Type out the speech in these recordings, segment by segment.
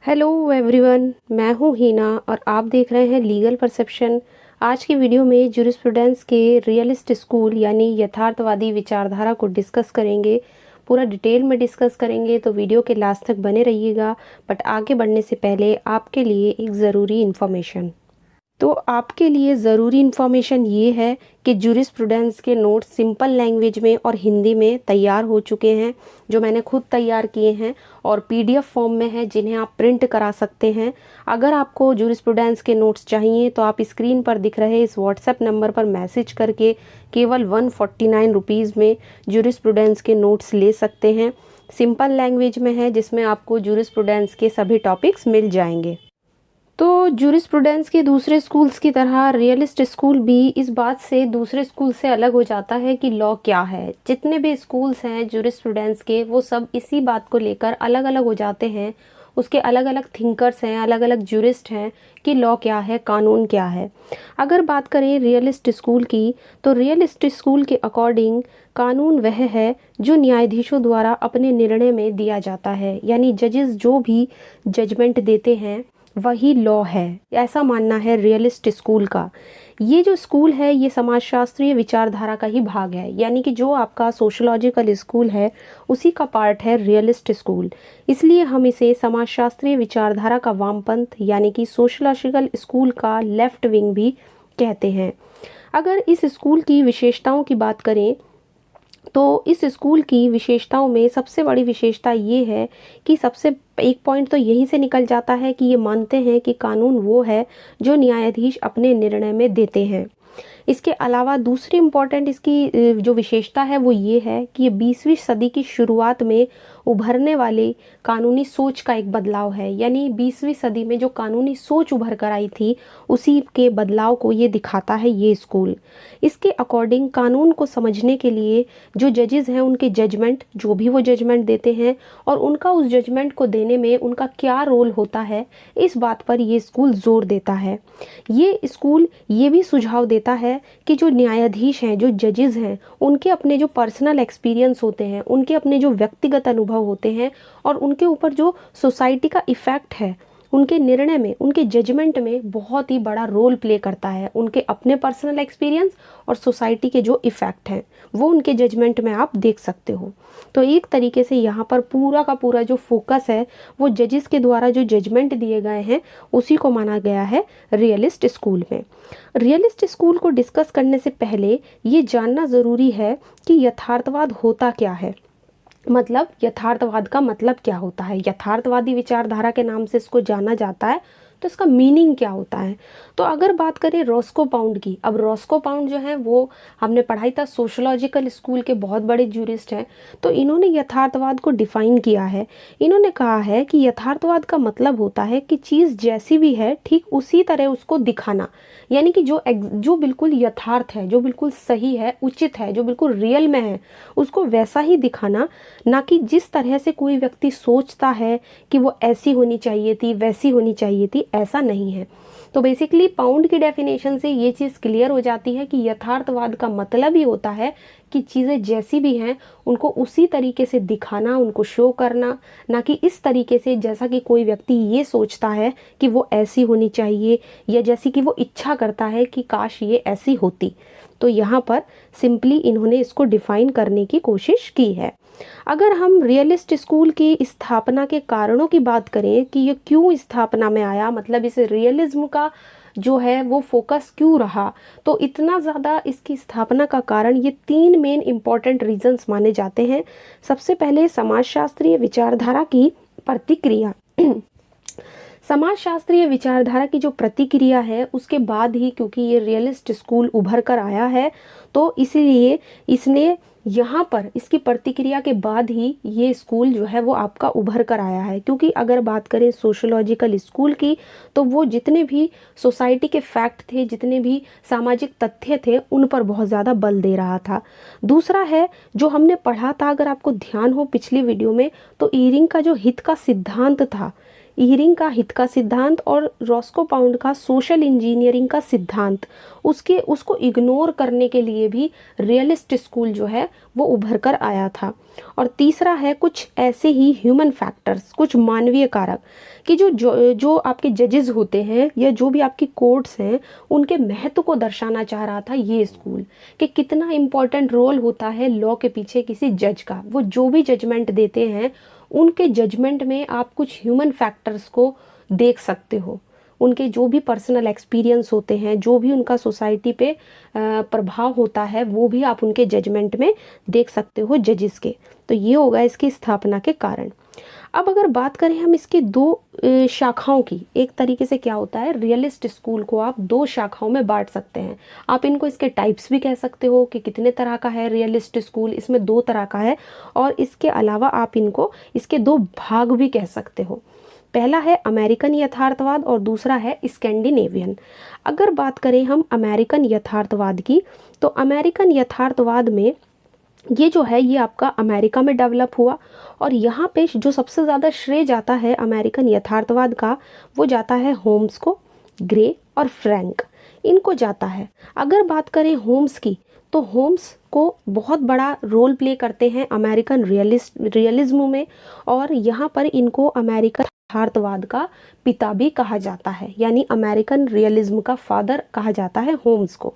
Hello everyone, मैं हूँ हीना और आप देख रहे हैं लीगल परसेप्शन। आज की वीडियो में जूरिस्प्रूडेंस के रियलिस्ट स्कूल यानी यथार्थवादी विचारधारा को डिस्कस करेंगे। पूरा डिटेल में डिस्कस करेंगे, तो वीडियो के लास्ट तक बने रहिएगा। बट आगे बढ़ने से पहले आपके लिए एक ज़रूरी इन्फॉर्मेशन। तो आपके लिए ज़रूरी इन्फॉर्मेशन ये है कि जूरिस्प्रूडेंस के नोट्स सिंपल लैंग्वेज में और हिंदी में तैयार हो चुके हैं, जो मैंने खुद तैयार किए हैं और पीडीएफ फॉर्म में है, जिन्हें आप प्रिंट करा सकते हैं। अगर आपको जूरिस्प्रूडेंस के नोट्स चाहिए तो आप स्क्रीन पर दिख रहे इस व्हाट्सएप नंबर पर मैसेज करके केवल 149 रुपीज़ में जूरिस्प्रूडेंस के नोट्स ले सकते हैं। सिंपल लैंग्वेज में है, जिसमें आपको जूरिस्प्रूडेंस के सभी टॉपिक्स मिल जाएंगे। तो जूरिस्प्रूडेंस के दूसरे स्कूल्स की तरह रियलिस्ट स्कूल भी इस बात से दूसरे स्कूल से अलग हो जाता है कि लॉ क्या है। जितने भी स्कूल्स हैं जूरिस्प्रूडेंस के, वो सब इसी बात को लेकर अलग अलग हो जाते हैं। उसके अलग अलग थिंकर्स हैं, अलग अलग जूरिस्ट हैं कि लॉ क्या है, कानून क्या है। अगर बात करें रियलिस्ट स्कूल की, तो रियलिस्ट स्कूल के अकॉर्डिंग कानून वह है जो न्यायाधीशों द्वारा अपने निर्णय में दिया जाता है, यानी जजेस जो भी जजमेंट देते हैं वही लॉ है, ऐसा मानना है रियलिस्ट स्कूल का। ये जो स्कूल है ये समाजशास्त्रीय विचारधारा का ही भाग है, यानी कि जो आपका सोशोलॉजिकल स्कूल है उसी का पार्ट है रियलिस्ट स्कूल। इसलिए हम इसे समाजशास्त्रीय विचारधारा का वामपंथ यानी कि सोशोलॉजिकल स्कूल का लेफ्ट विंग भी कहते हैं। अगर इस स्कूल की विशेषताओं की बात करें तो इस स्कूल की विशेषताओं में सबसे बड़ी विशेषता ये है कि सबसे एक पॉइंट तो यहीं से निकल जाता है कि ये मानते हैं कि कानून वो है जो न्यायाधीश अपने निर्णय में देते हैं। इसके अलावा दूसरी इम्पॉर्टेंट इसकी जो विशेषता है वो ये है कि ये 20वीं सदी की शुरुआत में उभरने वाले कानूनी सोच का एक बदलाव है, यानी 20वीं सदी में जो कानूनी सोच उभर कर आई थी उसी के बदलाव को ये दिखाता है ये स्कूल। इसके अकॉर्डिंग कानून को समझने के लिए जो जजेस हैं उनके जजमेंट, जो भी वो जजमेंट देते हैं और उनका उस जजमेंट को देने में उनका क्या रोल होता है, इस बात पर ये स्कूल जोर देता है। ये स्कूल ये भी सुझाव देता है कि जो न्यायाधीश हैं, जो जजेस हैं, उनके अपने जो पर्सनल एक्सपीरियंस होते हैं, उनके अपने जो व्यक्तिगत अनुभव होते हैं और उनके ऊपर जो सोसाइटी का इफ़ेक्ट है, उनके निर्णय में, उनके जजमेंट में बहुत ही बड़ा रोल प्ले करता है। उनके अपने पर्सनल एक्सपीरियंस और सोसाइटी के जो इफ़ेक्ट हैं वो उनके जजमेंट में आप देख सकते हो। तो एक तरीके से यहाँ पर पूरा का पूरा जो फोकस है वो जजेस के द्वारा जो जजमेंट दिए गए हैं उसी को माना गया है रियलिस्ट स्कूल में। रियलिस्ट स्कूल को डिस्कस करने से पहले ये जानना ज़रूरी है कि यथार्थवाद होता क्या है। मतलब यथार्थवाद का मतलब क्या होता है। यथार्थवादी विचारधारा के नाम से इसको जाना जाता है, तो इसका मीनिंग क्या होता है। तो अगर बात करें रॉस्को पाउंड की, अब रॉस्को पाउंड जो है वो हमने पढ़ाई था, सोशोलॉजिकल स्कूल के बहुत बड़े जूरिस्ट हैं। तो इन्होंने यथार्थवाद को डिफाइन किया है। इन्होंने कहा है कि यथार्थवाद का मतलब होता है कि चीज़ जैसी भी है ठीक उसी तरह उसको दिखाना, यानी कि जो बिल्कुल यथार्थ है, जो बिल्कुल सही है, उचित है, जो बिल्कुल रियल में है, उसको वैसा ही दिखाना, ना कि जिस तरह से कोई व्यक्ति सोचता है कि वो ऐसी होनी चाहिए थी, वैसी होनी चाहिए थी, ऐसा नहीं है। तो बेसिकली पाउंड की डेफिनेशन से ये चीज़ क्लियर हो जाती है कि यथार्थवाद का मतलब ही होता है कि चीज़ें जैसी भी हैं उनको उसी तरीके से दिखाना, उनको शो करना, ना कि इस तरीके से जैसा कि कोई व्यक्ति ये सोचता है कि वो ऐसी होनी चाहिए या जैसी कि वो इच्छा करता है कि काश ये ऐसी होती। तो यहाँ पर सिंपली इन्होंने इसको डिफाइन करने की कोशिश की है। अगर हम रियलिस्ट स्कूल की स्थापना के कारणों की बात करें कि ये क्यों स्थापना में आया, मतलब इस रियलिज्म का जो है वो फोकस क्यों रहा, तो इतना ज़्यादा इसकी स्थापना का कारण ये 3 मेन इंपॉर्टेंट रीजंस माने जाते हैं। सबसे पहले समाजशास्त्रीय विचारधारा की प्रतिक्रिया। समाजशास्त्रीय विचारधारा की जो प्रतिक्रिया है उसके बाद ही, क्योंकि ये रियलिस्ट स्कूल उभर कर आया है, तो इसीलिए इसने यहाँ पर इसकी प्रतिक्रिया के बाद ही ये स्कूल जो है वो आपका उभर कर आया है। क्योंकि अगर बात करें सोशोलॉजिकल स्कूल की, तो वो जितने भी सोसाइटी के फैक्ट थे, जितने भी सामाजिक तथ्य थे, उन पर बहुत ज़्यादा बल दे रहा था। दूसरा है जो हमने पढ़ा था, अगर आपको ध्यान हो पिछली वीडियो में, तो ईरिंग का जो हित का सिद्धांत था, इहरिंग का हित का सिद्धांत और रॉस्को पाउंड का सोशल इंजीनियरिंग का सिद्धांत, उसको इग्नोर करने के लिए भी रियलिस्ट स्कूल जो है वो उभर कर आया था। और तीसरा है कुछ ऐसे ही ह्यूमन फैक्टर्स, कुछ मानवीय कारक कि जो आपके जजेस होते हैं या जो भी आपकी कोर्ट्स हैं, उनके महत्व को दर्शाना चाह रहा था ये स्कूल, कि कितना इम्पोर्टेंट रोल होता है लॉ के पीछे किसी जज का। वो जो भी जजमेंट देते हैं, उनके जजमेंट में आप कुछ ह्यूमन फैक्टर्स को देख सकते हो, उनके जो भी पर्सनल एक्सपीरियंस होते हैं, जो भी उनका सोसाइटी पे प्रभाव होता है, वो भी आप उनके जजमेंट में देख सकते हो जजेस के। तो ये होगा इसकी स्थापना के कारण। अब अगर बात करें हम इसकी दो शाखाओं की, एक तरीके से क्या होता है, रियलिस्ट स्कूल को आप दो शाखाओं में बांट सकते हैं। आप इनको इसके टाइप्स भी कह सकते हो कि कितने तरह का है रियलिस्ट स्कूल, इसमें दो तरह का है। और इसके अलावा आप इनको इसके दो भाग भी कह सकते हो। पहला है अमेरिकन यथार्थवाद और दूसरा है स्कैंडिनेवियन। अगर बात करें हम अमेरिकन यथार्थवाद की, तो अमेरिकन यथार्थवाद में ये जो है ये आपका अमेरिका में डेवलप हुआ, और यहाँ पे जो सबसे ज़्यादा श्रेय जाता है अमेरिकन यथार्थवाद का, वो जाता है होम्स को, ग्रे और फ्रैंक, इनको जाता है। अगर बात करें होम्स की, तो होम्स को बहुत बड़ा रोल प्ले करते हैं अमेरिकन रियलिज्म में, और यहाँ पर इनको अमेरिकन यथार्थवाद का पिता भी कहा जाता है, यानी अमेरिकन रियलिज्म का फादर कहा जाता है होम्स को।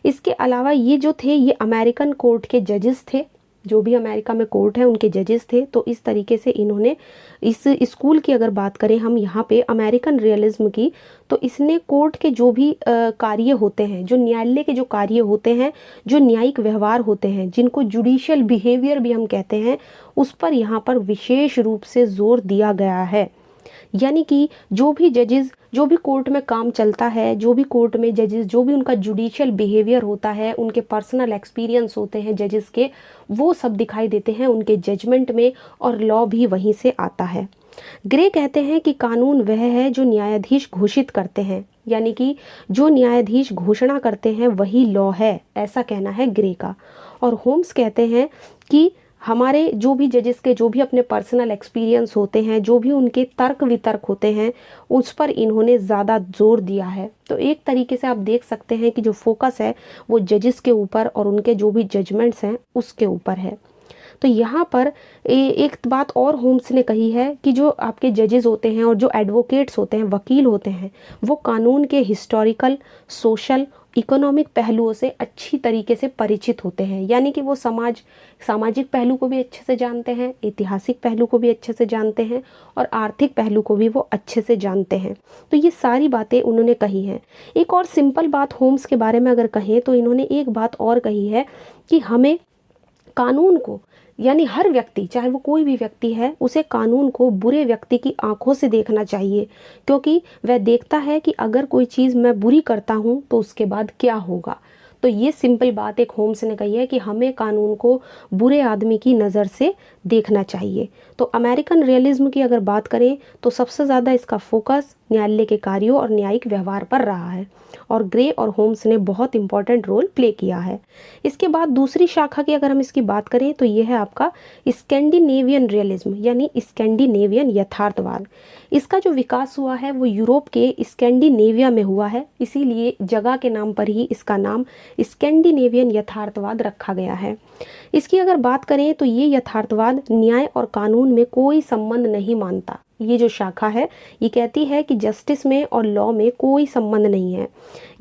इसके अलावा ये जो थे ये अमेरिकन कोर्ट के जजेस थे, जो भी अमेरिका में कोर्ट है उनके जजेस थे। तो इस तरीके से इन्होंने इस स्कूल की अगर बात करें हम यहाँ पे अमेरिकन रियलिज्म की, तो इसने कोर्ट के जो भी कार्य होते हैं, जो न्यायालय के जो कार्य होते हैं, जो न्यायिक व्यवहार होते हैं, जिनको जुडिशियल बिहेवियर भी हम कहते हैं, उस पर यहाँ पर विशेष रूप से जोर दिया गया है। यानी कि जो भी जजेस, जो भी कोर्ट में काम चलता है, जो भी कोर्ट में जजेस, जो भी उनका जुडिशियल बिहेवियर होता है, उनके पर्सनल एक्सपीरियंस होते हैं जजेस के, वो सब दिखाई देते हैं उनके जजमेंट में, और लॉ भी वहीं से आता है। ग्रे कहते हैं कि कानून वह है जो न्यायाधीश घोषित करते हैं, यानी कि जो न्यायाधीश घोषणा करते हैं वही लॉ है, ऐसा कहना है ग्रे का। और होम्स कहते हैं कि हमारे जो भी जजेस के जो भी अपने पर्सनल एक्सपीरियंस होते हैं, जो भी उनके तर्क वितर्क होते हैं, उस पर इन्होंने ज़्यादा जोर दिया है। तो एक तरीके से आप देख सकते हैं कि जो फोकस है वो जजेस के ऊपर और उनके जो भी जजमेंट्स हैं उसके ऊपर है। तो यहाँ पर एक बात और होम्स ने कही है कि जो आपके जजेस होते हैं और जो एडवोकेट्स होते हैं, वकील होते हैं, वो कानून के हिस्टोरिकल, सोशल, इकोनॉमिक पहलुओं से अच्छी तरीके से परिचित होते हैं। यानी कि वो सामाजिक पहलू को भी अच्छे से जानते हैं, ऐतिहासिक पहलू को भी अच्छे से जानते हैं, और आर्थिक पहलू को भी वो अच्छे से जानते हैं। तो ये सारी बातें उन्होंने कही हैं। एक और सिंपल बात होम्स के बारे में अगर कहें, तो इन्होंने एक बात और कही है कि हमें कानून को, यानी हर व्यक्ति, चाहे वो कोई भी व्यक्ति है, उसे कानून को बुरे व्यक्ति की आंखों से देखना चाहिए, क्योंकि वह देखता है कि अगर कोई चीज़ मैं बुरी करता हूँ तो उसके बाद क्या होगा। तो ये सिंपल बात एक होम्स ने कही है कि हमें कानून को बुरे आदमी की नज़र से देखना चाहिए। तो अमेरिकन रियलिज्म की अगर बात करें, तो सबसे ज़्यादा इसका फोकस न्यायालय के कार्यों और न्यायिक व्यवहार पर रहा है, और ग्रे और होम्स ने बहुत इंपॉर्टेंट रोल प्ले किया है। इसके बाद दूसरी शाखा की अगर हम इसकी बात करें, तो ये है आपका स्कैंडिनेवियन रियलिज्म, यानी स्कैंडिनेवियन यथार्थवाद। इसका जो विकास हुआ है वो यूरोप के स्कैंडिनेविया में हुआ है, इसीलिए जगह के नाम पर ही इसका नाम स्कैंडिनेवियन यथार्थवाद रखा गया है। इसकी अगर बात करें, तो ये यथार्थवाद न्याय और कानून में कोई संबंध नहीं मानता। ये जो शाखा है ये कहती है कि जस्टिस में और लॉ में कोई संबंध नहीं है।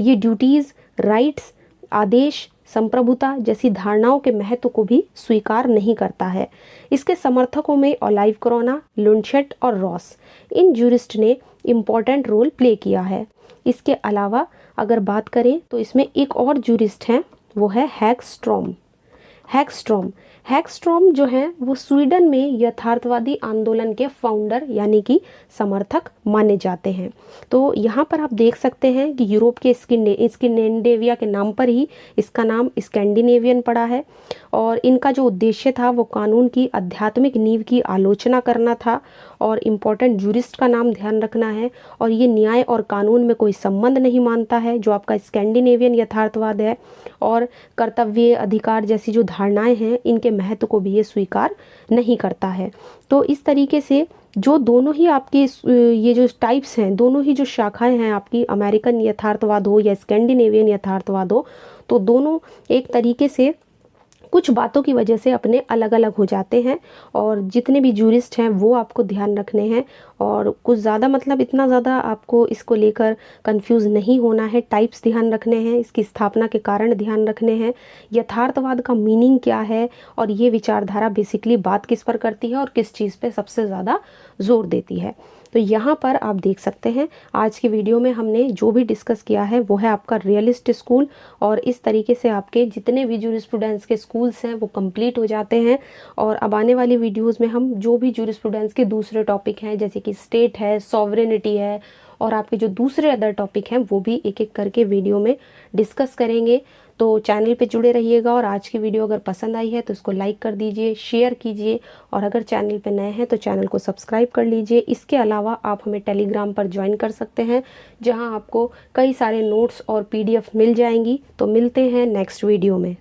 ये ड्यूटीज़, राइट्स, आदेश, संप्रभुता जैसी धारणाओं के महत्व को भी स्वीकार नहीं करता है। इसके समर्थकों में ओलाइव क्रोना, लुंडशेट और रॉस, इन जूरिस्ट ने इम्पॉर्टेंट रोल प्ले किया है। इसके अलावा अगर बात करें, तो इसमें एक और जूरिस्ट हैं, वो है हैगस्ट्रॉम जो हैं वो स्वीडन में यथार्थवादी आंदोलन के फाउंडर यानी कि समर्थक माने जाते हैं। तो यहाँ पर आप देख सकते हैं कि यूरोप के स्कैंडिनेविया के नाम पर ही इसका नाम स्कैंडिनेवियन पड़ा है, और इनका जो उद्देश्य था वो कानून की आध्यात्मिक नींव की आलोचना करना था, और इम्पोर्टेंट जूरिस्ट का नाम ध्यान रखना है। और ये न्याय और कानून में कोई संबंध नहीं मानता है, जो आपका स्कैंडिनेवियन यथार्थवाद है। और कर्तव्य, अधिकार जैसी जो धारणाएं हैं, इनके महत्व को भी ये स्वीकार नहीं करता है। तो इस तरीके से जो दोनों ही आपके ये जो टाइप्स हैं, दोनों ही जो शाखाएं हैं आपकी, अमेरिकन यथार्थवाद हो या स्कैंडिनेवियन यथार्थवाद हो, तो दोनों एक तरीके से कुछ बातों की वजह से अपने अलग अलग हो जाते हैं। और जितने भी जूरिस्ट हैं वो आपको ध्यान रखने हैं, और कुछ ज़्यादा मतलब इतना ज़्यादा आपको इसको लेकर कंफ्यूज नहीं होना है। टाइप्स ध्यान रखने हैं, इसकी स्थापना के कारण ध्यान रखने हैं, यथार्थवाद का मीनिंग क्या है, और ये विचारधारा बेसिकली बात किस पर करती है और किस चीज़ पे सबसे ज़्यादा जोर देती है। तो यहाँ पर आप देख सकते हैं आज की वीडियो में हमने जो भी डिस्कस किया है वो है आपका रियलिस्ट स्कूल। और इस तरीके से आपके जितने भी जूरिस्प्रूडेंस के स्कूल्स हैं वो कंप्लीट हो जाते हैं। और अब आने वाली वीडियोस में हम जो भी जूरिस्प्रूडेंस के दूसरे टॉपिक हैं, जैसे कि स्टेट है, सॉवरेनिटी है, और आपके जो दूसरे अदर टॉपिक हैं वो भी एक एक करके वीडियो में डिस्कस करेंगे। तो चैनल पे जुड़े रहिएगा, और आज की वीडियो अगर पसंद आई है तो इसको लाइक कर दीजिए, शेयर कीजिए, और अगर चैनल पे नए हैं तो चैनल को सब्सक्राइब कर लीजिए। इसके अलावा आप हमें टेलीग्राम पर ज्वाइन कर सकते हैं, जहां आपको कई सारे नोट्स और PDF मिल जाएंगी। तो मिलते हैं नेक्स्ट वीडियो में।